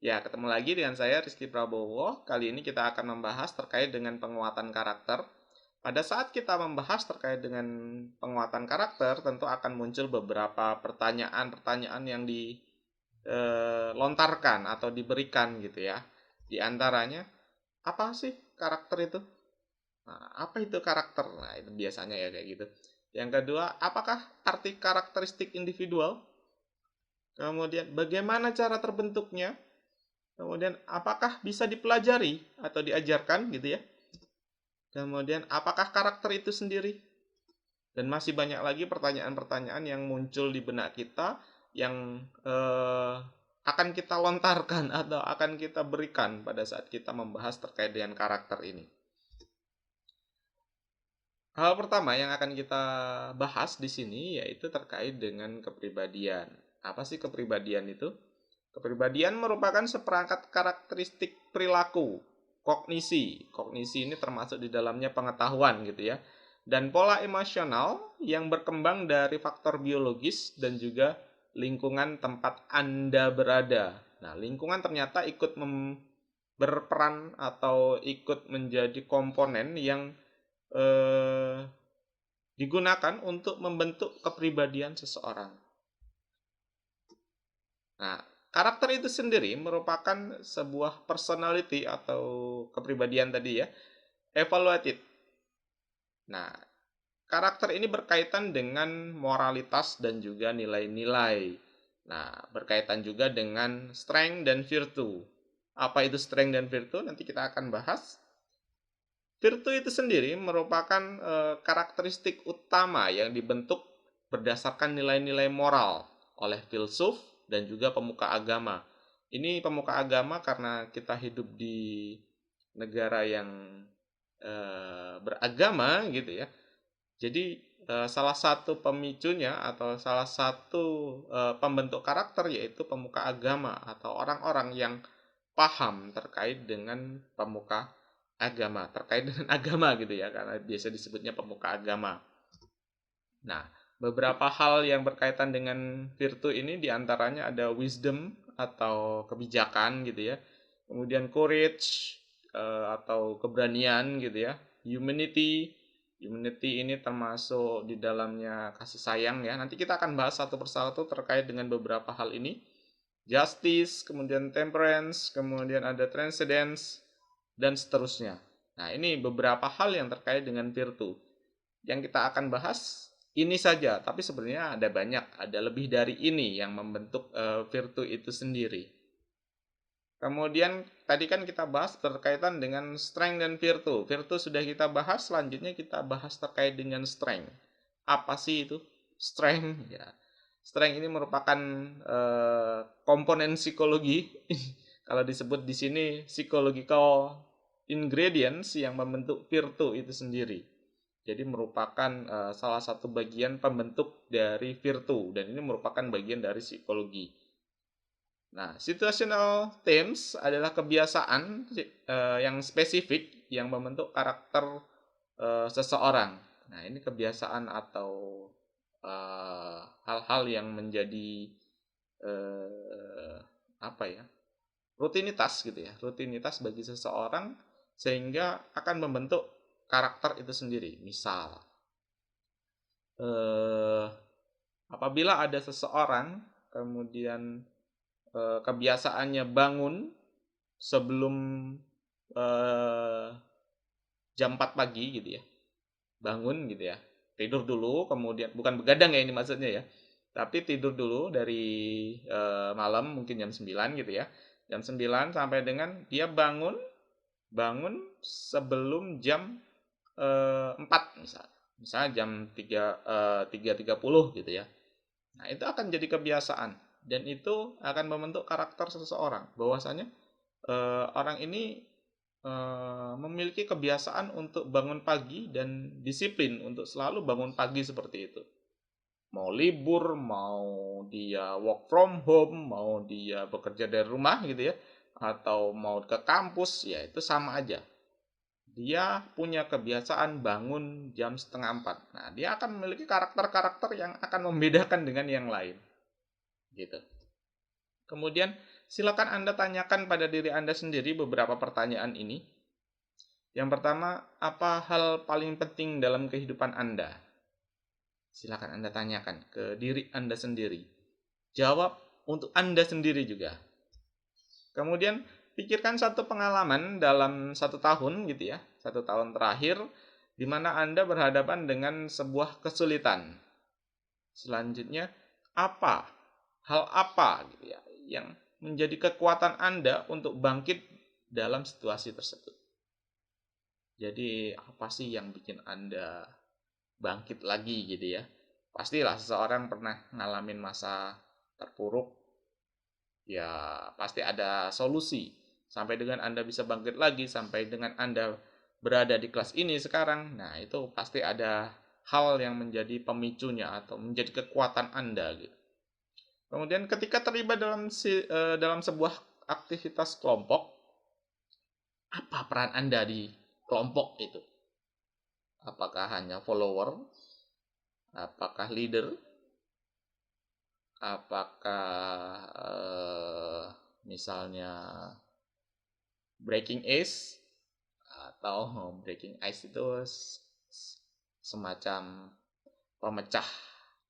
Ya, ketemu lagi dengan saya Rizky Prabowo. Kali ini kita akan membahas terkait dengan penguatan karakter. Pada saat kita membahas terkait dengan penguatan karakter, tentu akan muncul beberapa pertanyaan-pertanyaan yang dilontarkan atau diberikan gitu ya. Di antaranya, apa sih karakter itu? Nah, apa itu karakter? Nah, itu biasanya ya kayak gitu. Yang kedua, apakah arti karakteristik individual? Kemudian, bagaimana cara terbentuknya? Kemudian apakah bisa dipelajari atau diajarkan gitu ya? Kemudian apakah karakter itu sendiri? Dan masih banyak lagi pertanyaan-pertanyaan yang muncul di benak kita yang akan kita lontarkan atau akan kita berikan pada saat kita membahas terkait dengan karakter ini. Hal pertama yang akan kita bahas di sini yaitu terkait dengan kepribadian. Apa sih kepribadian itu? Kepribadian merupakan seperangkat karakteristik perilaku, kognisi. Kognisi ini termasuk di dalamnya pengetahuan gitu ya. Dan pola emosional yang berkembang dari faktor biologis dan juga lingkungan tempat Anda berada. Nah, lingkungan ternyata ikut berperan atau ikut menjadi komponen yang digunakan untuk membentuk kepribadian seseorang. Nah, karakter itu sendiri merupakan sebuah personality atau kepribadian tadi ya, evaluated. Nah, karakter ini berkaitan dengan moralitas dan juga nilai-nilai. Nah, berkaitan juga dengan strength dan virtue. Apa itu strength dan virtue? Nanti kita akan bahas. Virtue itu sendiri merupakan karakteristik utama yang dibentuk berdasarkan nilai-nilai moral oleh filsuf dan juga pemuka agama. Ini pemuka agama karena kita hidup di negara yang beragama gitu ya. Jadi salah satu pemicunya atau salah satu pembentuk karakter yaitu pemuka agama atau orang-orang yang paham terkait dengan pemuka agama, terkait dengan agama gitu ya, karena biasa disebutnya pemuka agama. Nah, beberapa hal yang berkaitan dengan virtue ini diantaranya ada wisdom atau kebijakan gitu ya, kemudian courage atau keberanian gitu ya, humanity. Humanity ini termasuk di dalamnya kasih sayang ya. Nanti kita akan bahas satu persatu terkait dengan beberapa hal ini. Justice, kemudian temperance, kemudian ada transcendence, dan seterusnya. Nah, ini beberapa hal yang terkait dengan virtue. Yang kita akan bahas ini saja, tapi sebenarnya ada banyak, ada lebih dari ini yang membentuk virtue itu sendiri. Kemudian tadi kan kita bahas berkaitan dengan strength dan virtue. Virtue sudah kita bahas, selanjutnya kita bahas terkait dengan strength. Apa sih itu? Strength ya. Strength ini merupakan komponen psikologi. Kalau disebut di sini psychological ingredients yang membentuk virtue itu sendiri. Jadi merupakan salah satu bagian pembentuk dari virtue dan ini merupakan bagian dari psikologi. Nah, situational themes adalah kebiasaan yang spesifik yang membentuk karakter seseorang. Nah, ini kebiasaan atau hal-hal yang menjadi eh, apa ya, rutinitas gitu ya, rutinitas bagi seseorang sehingga akan membentuk karakter itu sendiri. Misal, eh, apabila ada seseorang kemudian kebiasaannya bangun sebelum eh, jam 4 pagi gitu ya. Bangun gitu ya. Tidur dulu kemudian bukan begadang ya ini maksudnya ya. Tapi tidur dulu dari malam mungkin jam 9 gitu ya. Jam 9 sampai dengan dia bangun bangun sebelum jam 4 misalnya. Misalnya jam 3.30 gitu ya. Nah, itu akan jadi kebiasaan dan itu akan membentuk karakter seseorang. Bahwasanya orang ini memiliki kebiasaan untuk bangun pagi dan disiplin untuk selalu bangun pagi seperti itu. Mau libur, mau dia work from home, mau dia bekerja dari rumah gitu ya, atau mau ke kampus, ya itu sama aja. Dia punya kebiasaan bangun jam setengah 4. Nah, dia akan memiliki karakter-karakter yang akan membedakan dengan yang lain. Gitu. Kemudian silakan Anda tanyakan pada diri Anda sendiri beberapa pertanyaan ini. Yang pertama, apa hal paling penting dalam kehidupan Anda? Silakan Anda tanyakan ke diri Anda sendiri. Jawab untuk Anda sendiri juga. Kemudian, pikirkan satu pengalaman dalam 1 tahun gitu ya, 1 tahun terakhir, di mana Anda berhadapan dengan sebuah kesulitan. Selanjutnya, hal apa gitu ya, yang menjadi kekuatan Anda untuk bangkit dalam situasi tersebut. Jadi, apa sih yang bikin Anda bangkit lagi gitu ya? Pastilah seseorang pernah ngalamin masa terpuruk, ya pasti ada solusi. Sampai dengan Anda bisa bangkit lagi, sampai dengan Anda berada di kelas ini sekarang, nah itu pasti ada hal yang menjadi pemicunya atau menjadi kekuatan Anda gitu. Kemudian ketika terlibat dalam sebuah aktivitas kelompok, apa peran Anda di kelompok itu? Apakah hanya follower? Apakah leader? Apakah misalnya breaking ice? Atau breaking ice itu semacam pemecah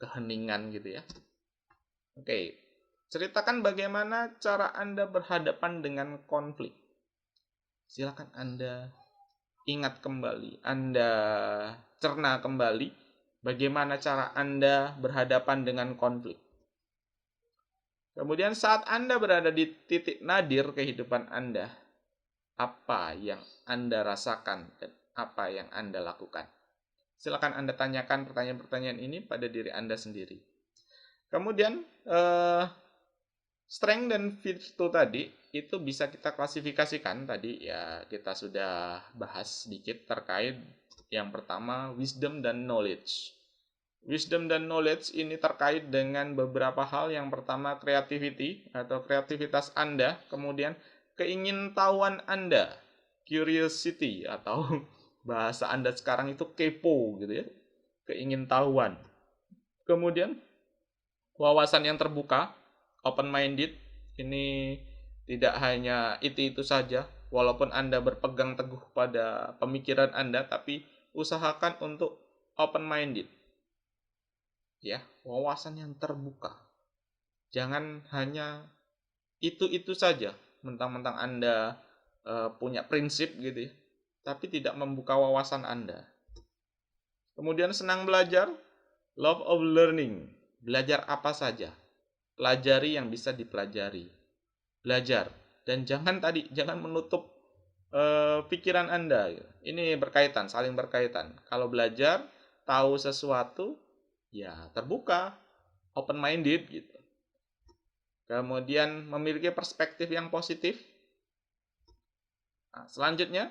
keheningan gitu ya. Oke, ceritakan bagaimana cara Anda berhadapan dengan konflik. Silakan Anda ingat kembali, Anda cerna kembali bagaimana cara Anda berhadapan dengan konflik. Kemudian saat Anda berada di titik nadir kehidupan Anda, apa yang Anda rasakan dan apa yang Anda lakukan? Silakan Anda tanyakan pertanyaan-pertanyaan ini pada diri Anda sendiri. Kemudian, strength dan virtue tadi itu bisa kita klasifikasikan. Tadi ya kita sudah bahas sedikit terkait yang pertama wisdom dan knowledge. Wisdom dan knowledge ini terkait dengan beberapa hal. Yang pertama creativity atau kreativitas Anda, kemudian keingintahuan Anda, curiosity atau bahasa Anda sekarang itu kepo gitu ya, keingintahuan. Kemudian wawasan yang terbuka, open minded, ini tidak hanya itu saja, walaupun Anda berpegang teguh pada pemikiran Anda, tapi usahakan untuk open minded. Ya, wawasan yang terbuka. Jangan hanya itu saja, mentang-mentang Anda punya prinsip gitu ya, tapi tidak membuka wawasan Anda. Kemudian senang belajar, love of learning. Belajar apa saja, pelajari yang bisa dipelajari. Belajar dan jangan menutup pikiran Anda. Ini berkaitan, saling berkaitan. Kalau belajar, tahu sesuatu, ya terbuka, open minded gitu. Kemudian memiliki perspektif yang positif. Nah, selanjutnya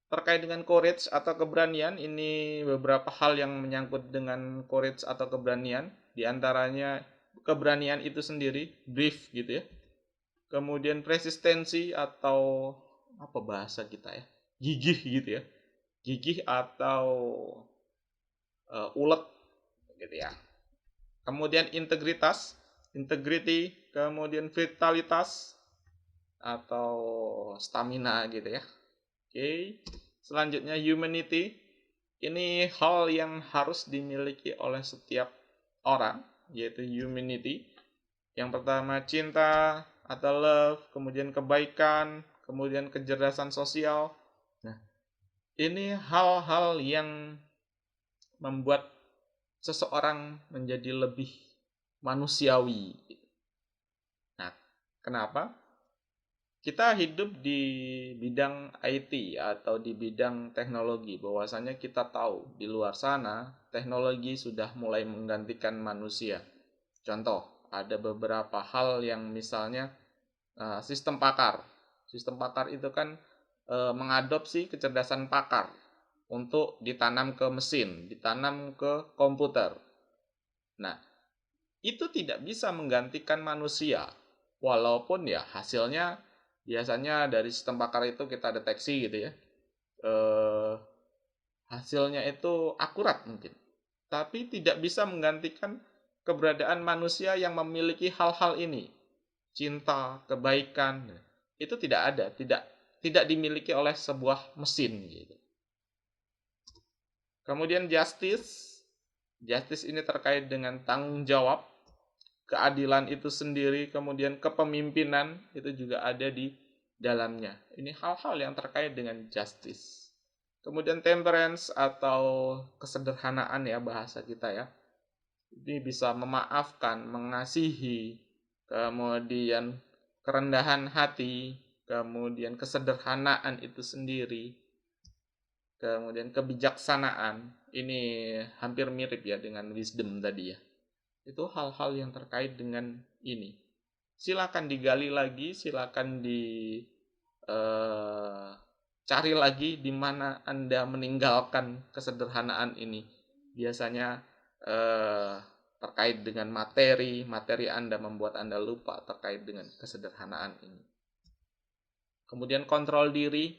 terkait dengan courage atau keberanian, ini beberapa hal yang menyangkut dengan courage atau keberanian. Di antaranya keberanian itu sendiri, brief gitu ya. Kemudian persistensi atau apa bahasa kita ya? Gigih gitu ya. Gigih atau ulet gitu ya. Kemudian integritas, integrity, kemudian vitalitas atau stamina gitu ya. Oke. Selanjutnya humanity. Ini hal yang harus dimiliki oleh setiap orang, yaitu humanity. Yang pertama cinta atau love, kemudian kebaikan, kemudian kecerdasan sosial. Nah, ini hal-hal yang membuat seseorang menjadi lebih manusiawi. Nah, kenapa? Kita hidup di bidang IT atau di bidang teknologi, bahwasanya kita tahu di luar sana teknologi sudah mulai menggantikan manusia. Contoh, ada beberapa hal yang misalnya sistem pakar. Sistem pakar itu kan mengadopsi kecerdasan pakar untuk ditanam ke mesin, ditanam ke komputer. Nah, itu tidak bisa menggantikan manusia, walaupun ya hasilnya biasanya dari sistem pakar itu kita deteksi gitu ya, hasilnya itu akurat mungkin, tapi tidak bisa menggantikan keberadaan manusia yang memiliki hal-hal ini. cinta, kebaikan. Itu tidak ada, tidak dimiliki oleh sebuah mesin gitu. Kemudian justice. Justice ini terkait dengan tanggung jawab, keadilan itu sendiri, kemudian kepemimpinan itu juga ada di dalamnya. Ini hal-hal yang terkait dengan justice. Kemudian temperance atau kesederhanaan ya bahasa kita ya. Ini bisa memaafkan, mengasihi, kemudian kerendahan hati, kemudian kesederhanaan itu sendiri, kemudian kebijaksanaan. Ini hampir mirip ya dengan wisdom tadi ya. Itu hal-hal yang terkait dengan ini. Silakan digali lagi, silakan cari lagi di mana Anda meninggalkan kesederhanaan ini. Biasanya terkait dengan materi Anda membuat Anda lupa terkait dengan kesederhanaan ini. Kemudian kontrol diri.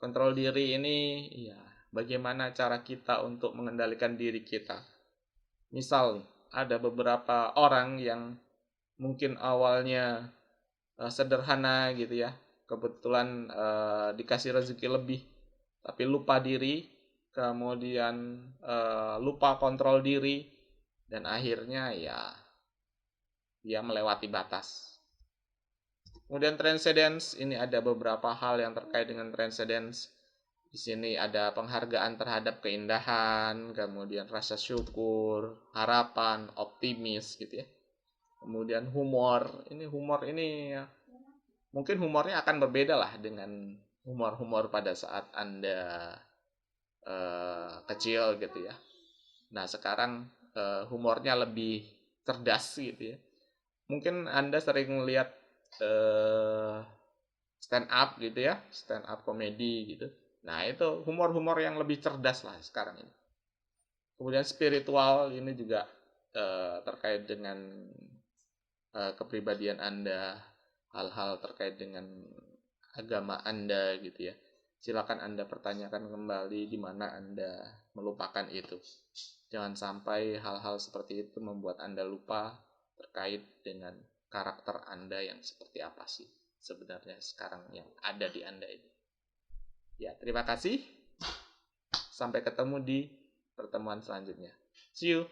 Kontrol diri ini ya bagaimana cara kita untuk mengendalikan diri kita. Misal ada beberapa orang yang mungkin awalnya sederhana gitu ya, kebetulan dikasih rezeki lebih tapi lupa diri, kemudian lupa kontrol diri, dan akhirnya ya dia melewati batas. Kemudian transcendence, ini ada beberapa hal yang terkait dengan transcendence. Di sini ada penghargaan terhadap keindahan, kemudian rasa syukur, harapan, optimis gitu ya. Kemudian humor. Humor ini mungkin humornya akan berbeda lah dengan humor-humor pada saat Anda kecil gitu ya. Nah, sekarang humornya lebih cerdas gitu ya. Mungkin Anda sering lihat stand up gitu ya, stand up komedi gitu. Nah, itu humor-humor yang lebih cerdas lah sekarang ini. Kemudian spiritual ini juga terkait dengan kepribadian Anda, hal-hal terkait dengan agama Anda gitu ya. Silakan Anda pertanyakan kembali di mana Anda melupakan itu. Jangan sampai hal-hal seperti itu membuat Anda lupa terkait dengan karakter Anda yang seperti apa sih sebenarnya sekarang yang ada di Anda ini. Ya, terima kasih. Sampai ketemu di pertemuan selanjutnya. See you.